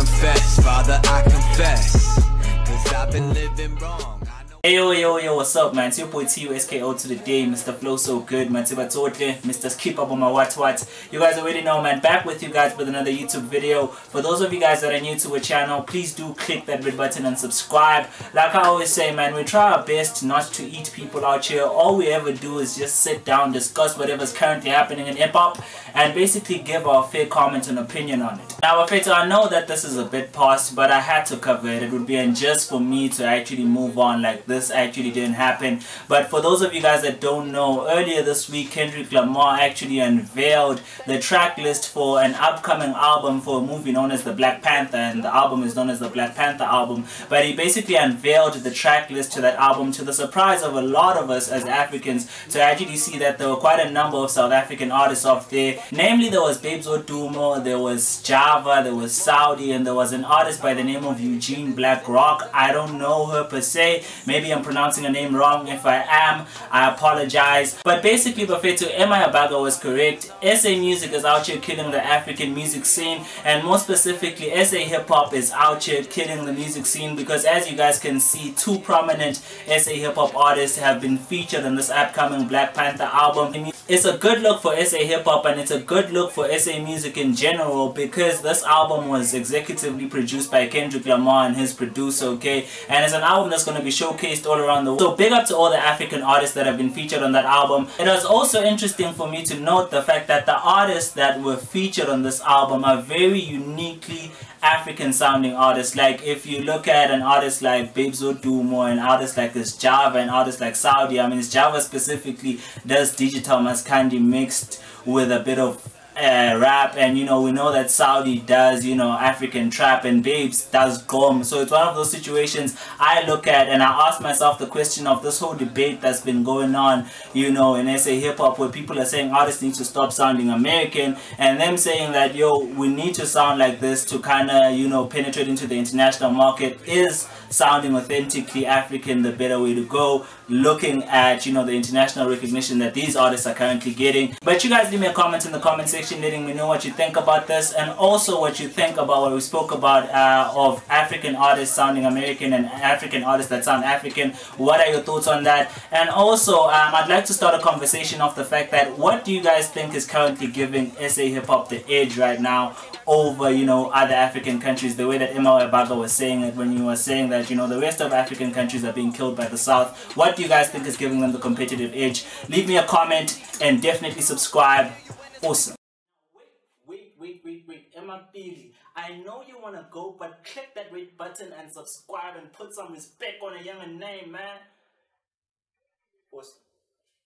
confess, Father, I confess, 'cause I've been living wrong. Hey yo, what's up, man? It's your boy TUSKO to the day, Mr. Flow So Good, man. Mr. Keep Up on my what. You guys already know, man. Back with you guys with another YouTube video. For those of you guys that are new to our channel, please do click that red button and subscribe. Like I always say, man, we try our best not to eat people out here. All we ever do is just sit down, discuss whatever's currently happening in hip-hop, and basically give our fair comment and opinion on it. Now, Afeto, I know that this is a bit past, but I had to cover it. It would be unjust for me to actually move on like this actually didn't happen. But for those of you guys that don't know, earlier this week Kendrick Lamar actually unveiled the track list for an upcoming album for a movie known as the Black Panther, and the album is known as the Black Panther album. But he basically unveiled the track list to that album, to the surprise of a lot of us as Africans, to actually see that there were quite a number of South African artists off there. Namely, there was Babes Wodumo, there was Sjava, there was Saudi, and there was an artist by the name of Eugene Black Rock. I don't know her per se, maybe I'm pronouncing her name wrong. If I am, I apologize. But basically, Bafeto, Emma Abaga was correct. SA music is out here killing the African music scene, and more specifically SA hip hop is out here killing the music scene, because as you guys can see, two prominent SA hip hop artists have been featured in this upcoming Black Panther album. It's a good look for SA hip hop, and it's a good look for SA music in general, because this album was executively produced by Kendrick Lamar and his producer, okay? And it's an album that's going to be showcased all around the world. So big up to all the African artists that have been featured on that album. It was also interesting for me to note the fact that the artists that were featured on this album are very uniquely African sounding artists. Like if you look at an artist like Babes Wodumo, and artists like Sjava, and artists like Saudi, I mean Sjava specifically does digital maskandi mixed with a bit of rap, and you know, we know that Saudi does, you know, African trap, and Babes does gom. So it's one of those situations I look at and I ask myself the question of this whole debate that's been going on, you know, in SA hip hop, where people are saying artists need to stop sounding American, and them saying that, yo, we need to sound like this to kind of, you know, penetrate into the international market. Is sounding authentically African the better way to go, looking at, you know, the international recognition that these artists are currently getting? But you guys leave me a comment in the comment section letting me know what you think about this, and also what you think about what we spoke about of African artists sounding American and African artists that sound African. What are your thoughts on that? And also I'd like to start a conversation of the fact that, what do you guys think is currently giving SA hip hop the edge right now over, you know, other African countries? The way that Emma Abaga was saying it when you were saying that, you know, the rest of African countries are being killed by the South. What do you guys think is giving them the competitive edge? Leave me a comment and definitely subscribe. Awesome. Wait, Emma Billy, I know you want to go, but click that red button and subscribe and put some respect on a younger name, man. Awesome.